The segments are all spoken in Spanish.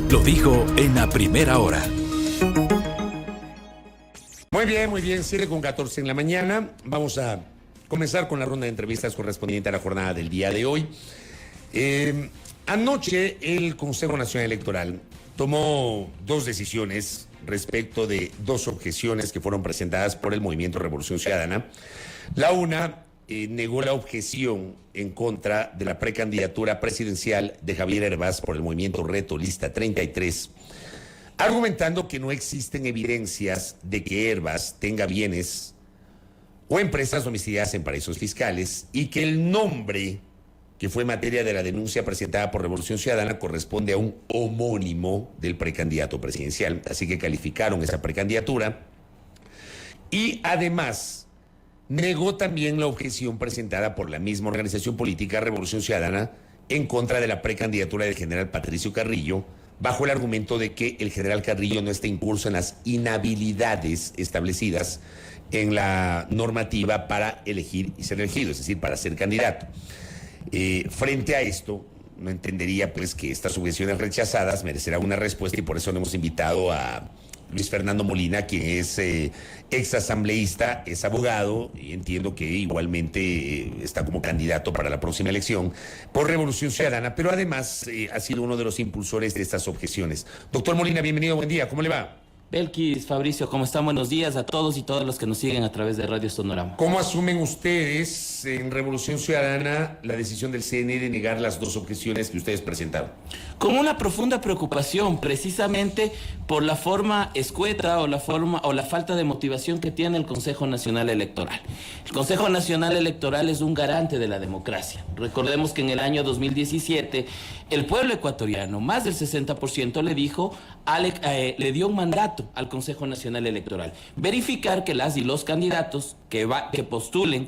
lo dijo en la primera hora. Muy bien, 7:14 en la mañana. Vamos a comenzar con la ronda de entrevistas correspondiente a la jornada del día de hoy. Anoche el Consejo Nacional Electoral tomó dos decisiones respecto de dos objeciones que fueron presentadas por el Movimiento Revolución Ciudadana. La una negó la objeción en contra de la precandidatura presidencial de Javier Hervás por el Movimiento Reto Lista 33, argumentando que no existen evidencias de que Hervás tenga bienes o empresas domiciliadas en paraísos fiscales y que el nombre que fue materia de la denuncia presentada por Revolución Ciudadana corresponde a un homónimo del precandidato presidencial. Así que calificaron esa precandidatura y además negó también la objeción presentada por la misma organización política Revolución Ciudadana en contra de la precandidatura del general Patricio Carrillo, bajo el argumento de que el general Carrillo no está incurso en las inhabilidades establecidas en la normativa para elegir y ser elegido, es decir, para ser candidato. Frente a esto, no entendería pues que estas objeciones rechazadas merecerán una respuesta y por eso le hemos invitado a Luis Fernando Molina, quien es exasambleísta, es abogado y entiendo que igualmente está como candidato para la próxima elección por Revolución Ciudadana, pero además ha sido uno de los impulsores de estas objeciones. Doctor Molina, bienvenido, buen día, ¿cómo le va? Belkis, Fabricio, ¿cómo están? Buenos días a todos y todas los que nos siguen a través de Radio Sonorama. ¿Cómo asumen ustedes en Revolución Ciudadana la decisión del CNE de negar las dos objeciones que ustedes presentaron? Con una profunda preocupación, precisamente por la forma escueta o la falta de motivación que tiene el Consejo Nacional Electoral. El Consejo Nacional Electoral es un garante de la democracia. Recordemos que en el año 2017 el pueblo ecuatoriano, más del 60%, le dio un mandato al Consejo Nacional Electoral: verificar que las y los candidatos que postulen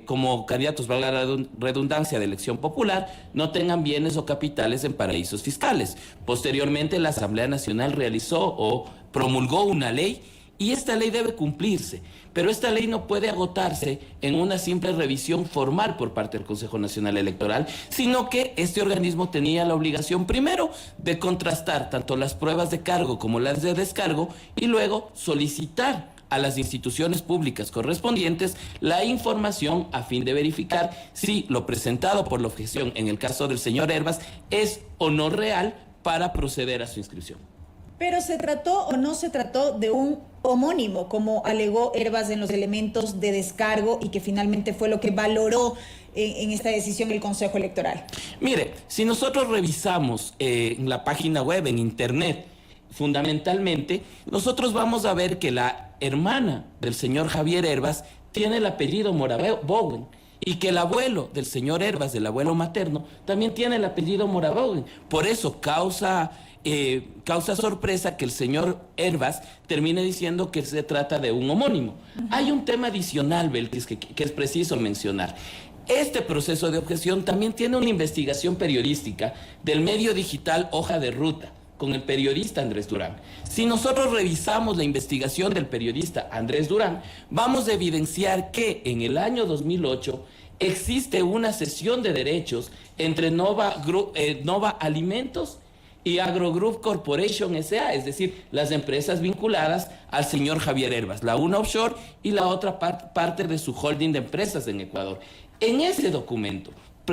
como candidatos, valga la redundancia, de elección popular, no tengan bienes o capitales en paraísos fiscales. Posteriormente, la Asamblea Nacional realizó o promulgó una ley y esta ley debe cumplirse, pero esta ley no puede agotarse en una simple revisión formal por parte del Consejo Nacional Electoral, sino que este organismo tenía la obligación primero de contrastar tanto las pruebas de cargo como las de descargo y luego solicitar a las instituciones públicas correspondientes la información a fin de verificar si lo presentado por la objeción en el caso del señor Hervás es o no real para proceder a su inscripción. Pero ¿se trató o no se trató de un homónimo, como alegó Hervás en los elementos de descargo y que finalmente fue lo que valoró en esta decisión el Consejo Electoral? Mire, si nosotros revisamos en la página web, en internet, fundamentalmente, nosotros vamos a ver que la hermana del señor Javier Hervás tiene el apellido Morabogen y que el abuelo del señor Hervás, del abuelo materno, también tiene el apellido Morabogen. Por eso causa sorpresa que el señor Hervás termine diciendo que se trata de un homónimo. Hay un tema adicional, Belkis, que es preciso mencionar. Este proceso de objeción también tiene una investigación periodística del medio digital Hoja de Ruta, con el periodista Andrés Durán. Si nosotros revisamos la investigación del periodista Andrés Durán, vamos a evidenciar que en el año 2008 existe una cesión de derechos entre Nova Alimentos y Agrogroup Corporation S.A., es decir, las empresas vinculadas al señor Javier Hervás, la una offshore y la otra parte de su holding de empresas en Ecuador. En ese documento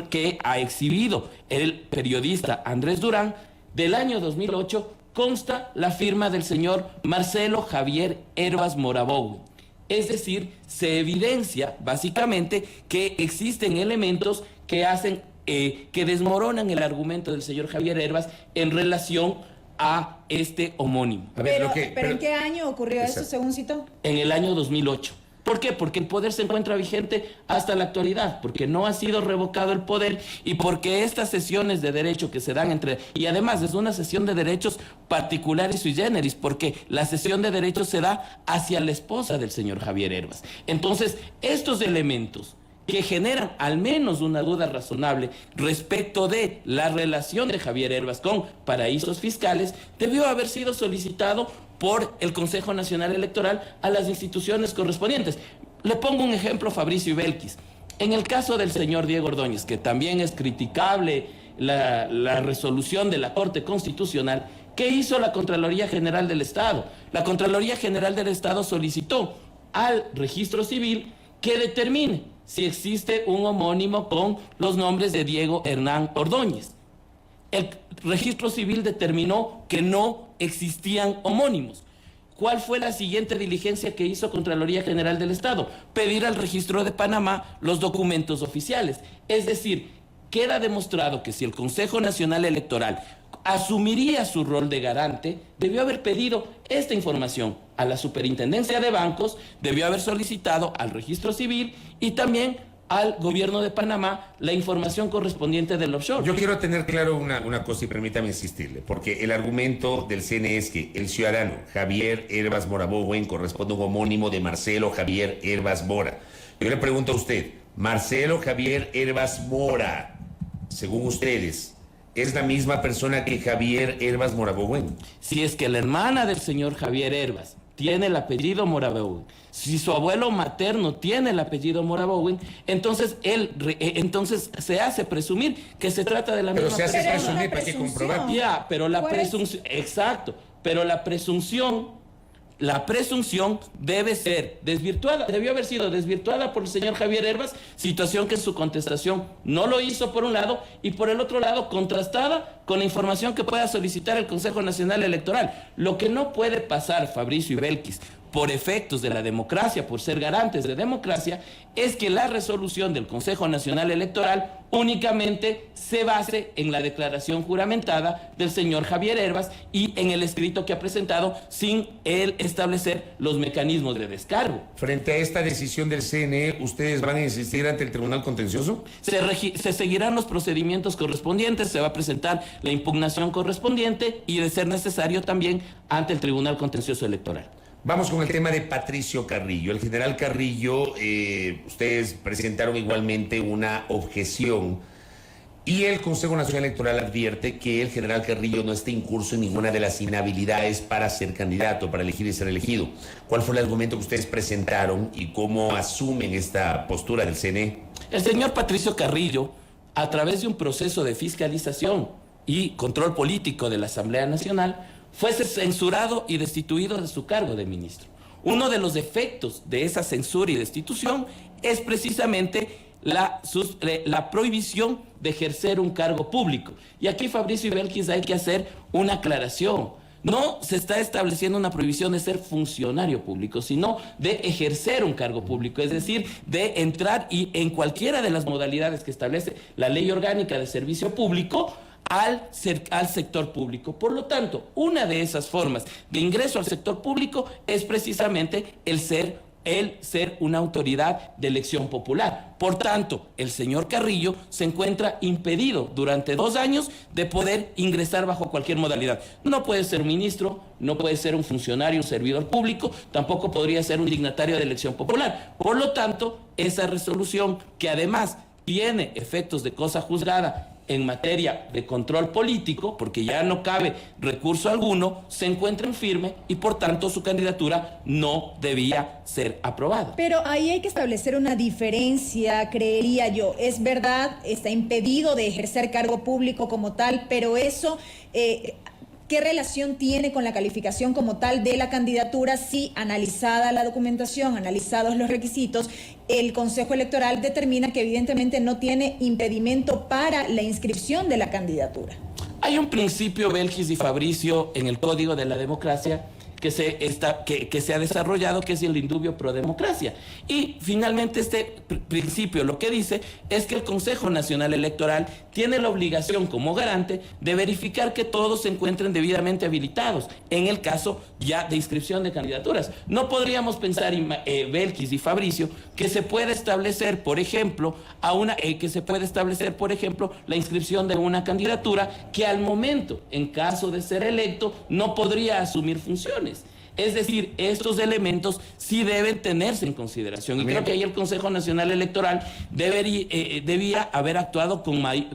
que ha exhibido el periodista Andrés Durán, del año 2008, consta la firma del señor Marcelo Javier Hervás Morabogen. Es decir, se evidencia básicamente que existen elementos que hacen que desmoronan el argumento del señor Javier Hervás en relación a este homónimo. Pero ¿en qué año ocurrió eso, según citó? En el año 2008. ¿Por qué? Porque el poder se encuentra vigente hasta la actualidad, porque no ha sido revocado el poder y porque estas sesiones de derecho que se dan y además es una sesión de derechos particular y sui generis, porque la sesión de derechos se da hacia la esposa del señor Javier Hervás. Entonces, estos elementos que generan al menos una duda razonable respecto de la relación de Javier Hervás con paraísos fiscales, debió haber sido solicitado por el Consejo Nacional Electoral a las instituciones correspondientes. Le pongo un ejemplo, Fabricio y Belkis. En el caso del señor Diego Ordóñez, que también es criticable la resolución de la Corte Constitucional, ¿qué hizo la Contraloría General del Estado? La Contraloría General del Estado solicitó al Registro Civil que determine si existe un homónimo con los nombres de Diego Hernán Ordóñez. El Registro Civil determinó que no existían homónimos. ¿Cuál fue la siguiente diligencia que hizo Contraloría General del Estado? Pedir al Registro de Panamá los documentos oficiales. Es decir, queda demostrado que si el Consejo Nacional Electoral asumiría su rol de garante, debió haber pedido esta información a la Superintendencia de Bancos, debió haber solicitado al Registro Civil y también al gobierno de Panamá la información correspondiente del offshore. Yo quiero tener claro una cosa y permítame insistirle, porque el argumento del CNE es que el ciudadano Javier Herbas Mora Bowen corresponde a un homónimo de Marcelo Javier Herbas Mora. Yo le pregunto a usted, Marcelo Javier Herbas Mora, según ustedes, ¿es la misma persona que Javier Herbas Mora Bowen? Si es que la hermana del señor Javier Herbas tiene el apellido Mora Bowen, si su abuelo materno tiene el apellido Mora Bowen, entonces entonces se hace presumir que se trata de la misma persona. Pero se hace presumir, para que comprobar. Ya, pero la presunción, exacto, pero la presunción debe ser desvirtuada, debió haber sido desvirtuada por el señor Javier Herbas, situación que en su contestación no lo hizo por un lado y por el otro lado contrastada con la información que pueda solicitar el Consejo Nacional Electoral. Lo que no puede pasar, Fabricio y Belkis, por efectos de la democracia, por ser garantes de democracia, es que la resolución del Consejo Nacional Electoral únicamente se base en la declaración juramentada del señor Javier Herbas y en el escrito que ha presentado sin él establecer los mecanismos de descargo. Frente a esta decisión del CNE, ¿ustedes van a insistir ante el Tribunal Contencioso? Se seguirán los procedimientos correspondientes, se va a presentar la impugnación correspondiente y, de ser necesario, también ante el Tribunal Contencioso Electoral. Vamos con el tema de Patricio Carrillo. El general Carrillo, ustedes presentaron igualmente una objeción y el Consejo Nacional Electoral advierte que el general Carrillo no está incurso en ninguna de las inhabilidades para ser candidato, para elegir y ser elegido. ¿Cuál fue el argumento que ustedes presentaron y cómo asumen esta postura del CNE? El señor Patricio Carrillo, a través de un proceso de fiscalización y control político de la Asamblea Nacional, fue censurado y destituido de su cargo de ministro. Uno de los efectos de esa censura y destitución es precisamente la prohibición de ejercer un cargo público. Y aquí, Fabricio y Belkis, hay que hacer una aclaración. No se está estableciendo una prohibición de ser funcionario público, sino de ejercer un cargo público, es decir, de entrar y en cualquiera de las modalidades que establece la Ley Orgánica de Servicio Público al sector público. Por lo tanto, una de esas formas de ingreso al sector público es precisamente el ser una autoridad de elección popular. Por tanto, el señor Carrillo se encuentra impedido durante 2 años de poder ingresar bajo cualquier modalidad. No puede ser ministro, no puede ser un funcionario, un servidor público, tampoco podría ser un dignatario de elección popular. Por lo tanto, esa resolución, que además tiene efectos de cosa juzgada en materia de control político, porque ya no cabe recurso alguno, se encuentra en firme y por tanto su candidatura no debía ser aprobada. Pero ahí hay que establecer una diferencia, creería yo. Es verdad, está impedido de ejercer cargo público como tal, pero eso... ¿qué relación tiene con la calificación como tal de la candidatura si, analizada la documentación, analizados los requisitos, el Consejo Electoral determina que evidentemente no tiene impedimento para la inscripción de la candidatura? Hay un principio, Belkis y Fabricio, en el Código de la Democracia que se ha desarrollado, que es el indubio pro democracia. Y finalmente este principio lo que dice es que el Consejo Nacional Electoral tiene la obligación como garante de verificar que todos se encuentren debidamente habilitados en el caso ya de inscripción de candidaturas. No podríamos pensar, Belkis y Fabricio, que se puede establecer, por ejemplo, la inscripción de una candidatura que al momento, en caso de ser electo, no podría asumir funciones. Es decir, estos elementos sí deben tenerse en consideración. Y creo que ahí el Consejo Nacional Electoral debía haber actuado cumplir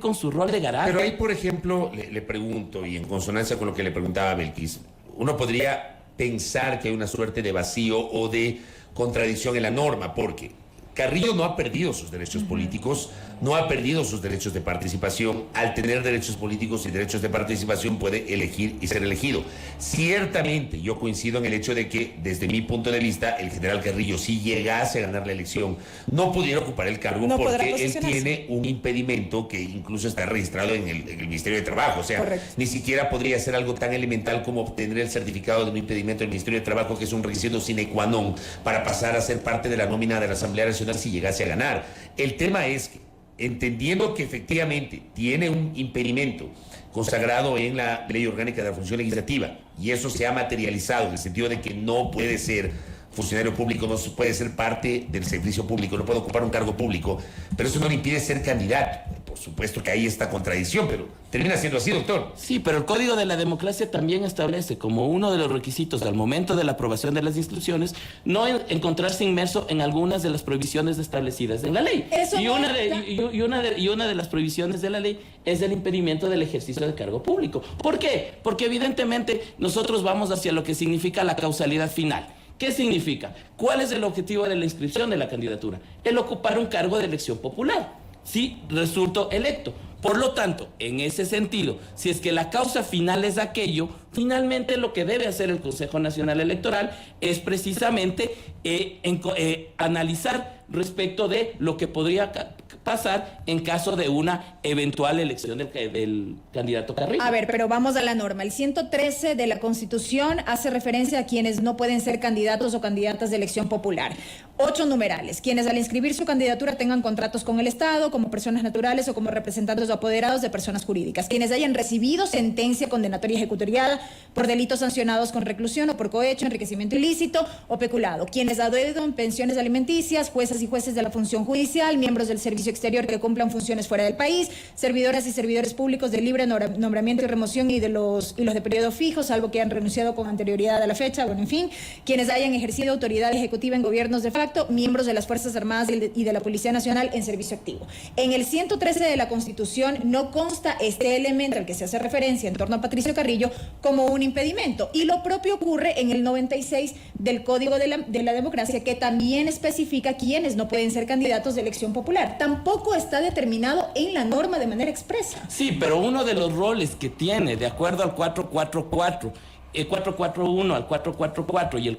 con su rol de garante. Pero ahí, por ejemplo, le pregunto, y en consonancia con lo que le preguntaba a Belkis, uno podría pensar que hay una suerte de vacío o de contradicción en la norma, porque Carrillo no ha perdido sus derechos políticos, no ha perdido sus derechos de participación. Al tener derechos políticos y derechos de participación puede elegir y ser elegido. Ciertamente yo coincido en el hecho de que desde mi punto de vista el general Carrillo, si llegase a ganar la elección, no pudiera ocupar el cargo porque él tiene un impedimento que incluso está registrado en el Ministerio de Trabajo. O sea, correcto, ni siquiera podría hacer algo tan elemental como obtener el certificado de un impedimento del Ministerio de Trabajo, que es un requisito sine qua non para pasar a ser parte de la nómina de la Asamblea Nacional si llegase a ganar. El tema es que, entendiendo que efectivamente tiene un impedimento consagrado en la Ley Orgánica de la Función Legislativa, y eso se ha materializado en el sentido de que no puede ser funcionario público, no puede ser parte del servicio público, no puede ocupar un cargo público, pero eso no le impide ser candidato. Por supuesto que hay esta contradicción, pero termina siendo así, doctor. Sí, pero el Código de la Democracia también establece como uno de los requisitos al momento de la aprobación de las instituciones no encontrarse inmerso en algunas de las prohibiciones establecidas en la ley. Y una de las prohibiciones de la ley es el impedimento del ejercicio de cargo público. ¿Por qué? Porque evidentemente nosotros vamos hacia lo que significa la causalidad final. ¿Qué significa? ¿Cuál es el objetivo de la inscripción de la candidatura? El ocupar un cargo de elección popular, si resulto electo. Por lo tanto, en ese sentido, si es que la causa final es aquello, finalmente lo que debe hacer el Consejo Nacional Electoral es precisamente analizar respecto de lo que podría pasar en caso de una eventual elección del candidato Carrillo. A ver, pero vamos a la norma. El 113 de la Constitución hace referencia a quienes no pueden ser candidatos o candidatas de elección popular. 8 numerales. Quienes al inscribir su candidatura tengan contratos con el Estado, como personas naturales o como representantes o apoderados de personas jurídicas. Quienes hayan recibido sentencia condenatoria ejecutoriada por delitos sancionados con reclusión o por cohecho, enriquecimiento ilícito o peculado. Quienes adeudan pensiones alimenticias, juezas y jueces de la función judicial, miembros del servicio exterior que cumplan funciones fuera del país, servidoras y servidores públicos de libre nombramiento y remoción y los de periodo fijo, salvo que hayan renunciado con anterioridad a la fecha, bueno, en fin, quienes hayan ejercido autoridad ejecutiva en gobiernos de facto, miembros de las Fuerzas Armadas y de la Policía Nacional en servicio activo. En el 113 de la Constitución no consta este elemento al que se hace referencia en torno a Patricio Carrillo como un impedimento, y lo propio ocurre en el 96 del Código de la Democracia, que también especifica quiénes no pueden ser candidatos de elección popular. Tampoco está determinado en la norma de manera expresa. Sí, pero uno de los roles que tiene, de acuerdo al 444, el 441 al 444 y el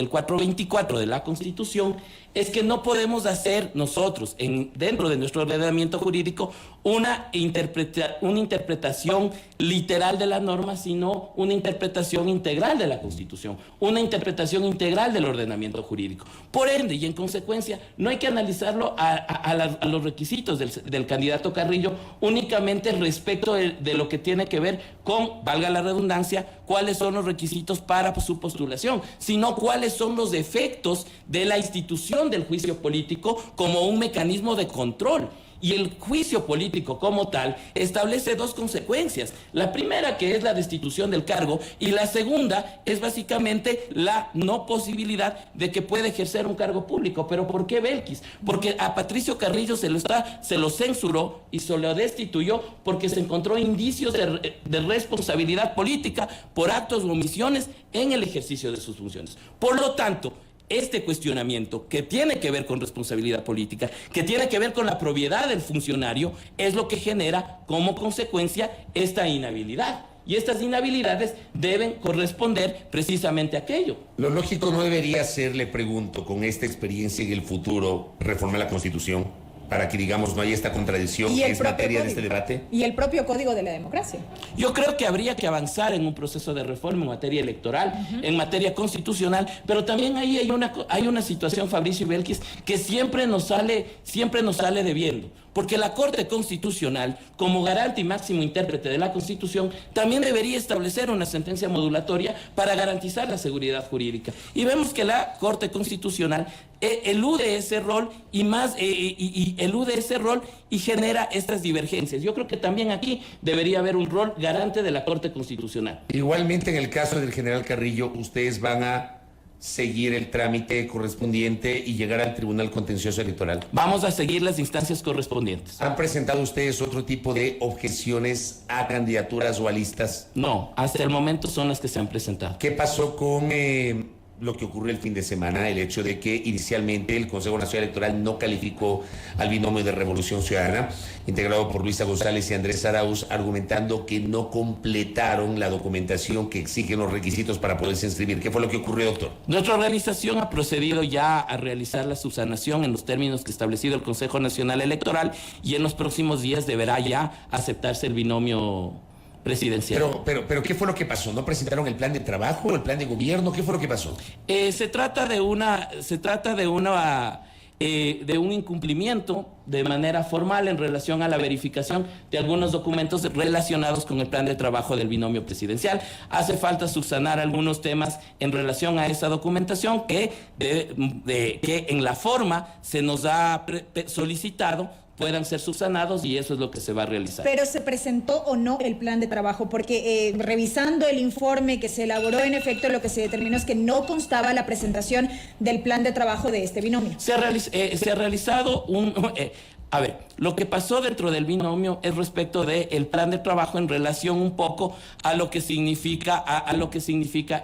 424 de la Constitución, es que no podemos hacer nosotros, dentro de nuestro ordenamiento jurídico, una interpretación literal de la norma, sino una interpretación integral de la Constitución, una interpretación integral del ordenamiento jurídico. Por ende, y en consecuencia, no hay que analizarlo a los requisitos del candidato Carrillo únicamente respecto de lo que tiene que ver con, valga la redundancia, cuáles son los requisitos para su postulación, sino cuáles son los efectos de la institución del juicio político como un mecanismo de control. Y el juicio político como tal establece dos consecuencias. La primera, que es la destitución del cargo, y la segunda es básicamente la no posibilidad de que pueda ejercer un cargo público. ¿Pero por qué, Belkis? Porque a Patricio Carrillo se lo censuró y se lo destituyó porque se encontró indicios de responsabilidad política por actos o omisiones en el ejercicio de sus funciones. Por lo tanto, este cuestionamiento que tiene que ver con responsabilidad política, que tiene que ver con la propiedad del funcionario, es lo que genera como consecuencia esta inhabilidad. Y estas inhabilidades deben corresponder precisamente a aquello. Lo lógico no debería ser, le pregunto, con esta experiencia en el futuro, reformar la Constitución para que, digamos, no haya esta contradicción que es materia de este debate. Y el propio Código de la Democracia. Yo creo que habría que avanzar en un proceso de reforma en materia electoral, en materia constitucional, pero también ahí hay una situación, Fabricio y Belkis, que siempre nos sale debiendo. Porque la Corte Constitucional, como garante y máximo intérprete de la Constitución, también debería establecer una sentencia modulatoria para garantizar la seguridad jurídica. Y vemos que la Corte Constitucional elude ese rol y genera estas divergencias. Yo creo que también aquí debería haber un rol garante de la Corte Constitucional. Igualmente, en el caso del general Carrillo, ustedes van a seguir el trámite correspondiente y llegar al Tribunal Contencioso Electoral. Vamos a seguir las instancias correspondientes. ¿Han presentado ustedes otro tipo de objeciones a candidaturas o a listas? No, hasta el momento son las que se han presentado. ¿Qué pasó con lo que ocurrió el fin de semana, el hecho de que inicialmente el Consejo Nacional Electoral no calificó al binomio de Revolución Ciudadana, integrado por Luisa González y Andrés Arauz, argumentando que no completaron la documentación que exigen los requisitos para poderse inscribir. ¿Qué fue lo que ocurrió, doctor? Nuestra organización ha procedido ya a realizar la subsanación en los términos que ha establecido el Consejo Nacional Electoral y en los próximos días deberá ya aceptarse el binomio presidencial. Pero ¿qué fue lo que pasó? ¿No presentaron el plan de trabajo, el plan de gobierno? ¿Qué fue lo que pasó? Se trata de un incumplimiento de manera formal en relación a la verificación de algunos documentos relacionados con el plan de trabajo del binomio presidencial. Hace falta subsanar algunos temas en relación a esa documentación que en la forma se nos ha solicitado puedan ser subsanados y eso es lo que se va a realizar. Pero ¿se presentó o no el plan de trabajo? Porque revisando el informe que se elaboró, en efecto, lo que se determinó es que no constaba la presentación del plan de trabajo de este binomio. Se ha realizado a ver, lo que pasó dentro del binomio es respecto del plan de trabajo en relación un poco a lo que significa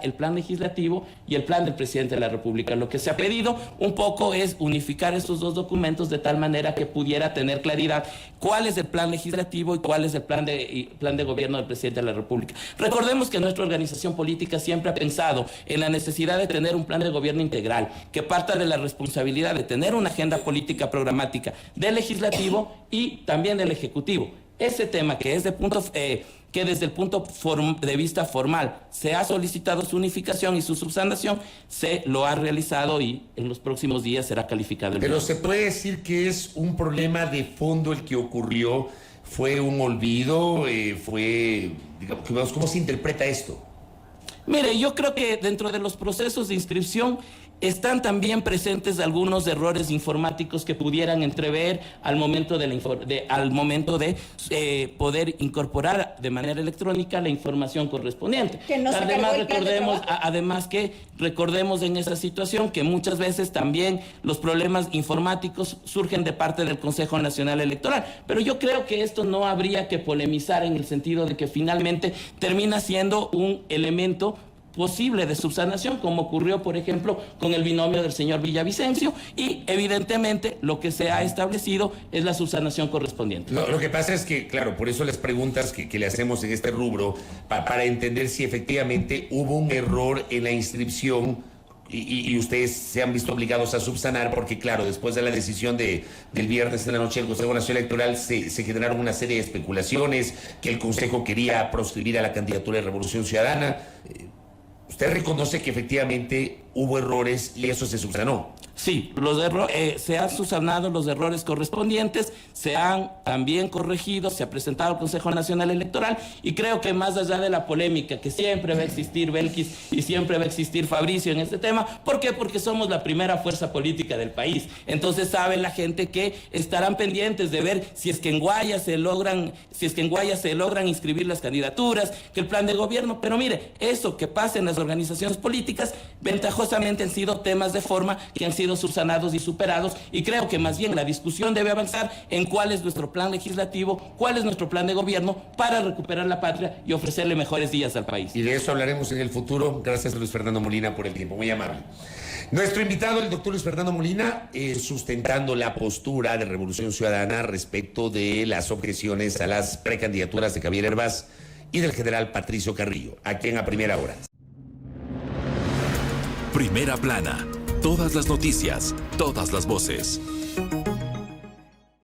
el plan legislativo y el plan del presidente de la República. Lo que se ha pedido un poco es unificar esos dos documentos de tal manera que pudiera tener claridad cuál es el plan legislativo y cuál es el plan de gobierno del presidente de la República. Recordemos que nuestra organización política siempre ha pensado en la necesidad de tener un plan de gobierno integral que parta de la responsabilidad de tener una agenda política programática del legislativo y también del Ejecutivo. Ese tema que es que desde el punto de vista formal se ha solicitado su unificación y su subsanación, se lo ha realizado y en los próximos días será calificado. Pero se puede decir que es un problema de fondo el que ocurrió, fue un olvido, digamos, ¿cómo se interpreta esto? Mire, yo creo que dentro de los procesos de inscripción están también presentes algunos errores informáticos que pudieran entrever al momento de poder incorporar de manera electrónica la información correspondiente. Que no se cargó el plan de trabajo. Además que recordemos en esa situación que muchas veces también los problemas informáticos surgen de parte del Consejo Nacional Electoral. Pero yo creo que esto no habría que polemizar en el sentido de que finalmente termina siendo un elemento posible de subsanación, como ocurrió, por ejemplo, con el binomio del señor Villavicencio, y evidentemente lo que se ha establecido es la subsanación correspondiente. Lo que pasa es que, claro, por eso las preguntas que le hacemos en este rubro, para entender si efectivamente hubo un error en la inscripción y ustedes se han visto obligados a subsanar, porque claro, después de la decisión del viernes en la noche del Consejo Nacional Electoral se generaron una serie de especulaciones, que el Consejo quería proscribir a la candidatura de Revolución Ciudadana. ¿Usted reconoce que efectivamente hubo errores y eso se subsanó? Sí, se han subsanado los errores correspondientes, se han también corregido, se ha presentado al Consejo Nacional Electoral y creo que más allá de la polémica que siempre va a existir Belkis y siempre va a existir Fabricio en este tema, ¿por qué? Porque somos la primera fuerza política del país. Entonces sabe la gente que estarán pendientes de ver si es que en Guayas se logran inscribir las candidaturas, que el plan de gobierno, pero mire, eso que pasa en las organizaciones políticas, ventajosamente han sido temas de forma que han sido subsanados y superados, y creo que más bien la discusión debe avanzar en cuál es nuestro plan legislativo, cuál es nuestro plan de gobierno para recuperar la patria y ofrecerle mejores días al país. Y de eso hablaremos en el futuro. Gracias a Luis Fernando Molina por el tiempo, muy amable. Nuestro invitado, el doctor Luis Fernando Molina, sustentando la postura de Revolución Ciudadana respecto de las objeciones a las precandidaturas de Javier Hervás y del general Patricio Carrillo, aquí en A Primera Hora. Primera Plana. Todas las noticias, todas las voces.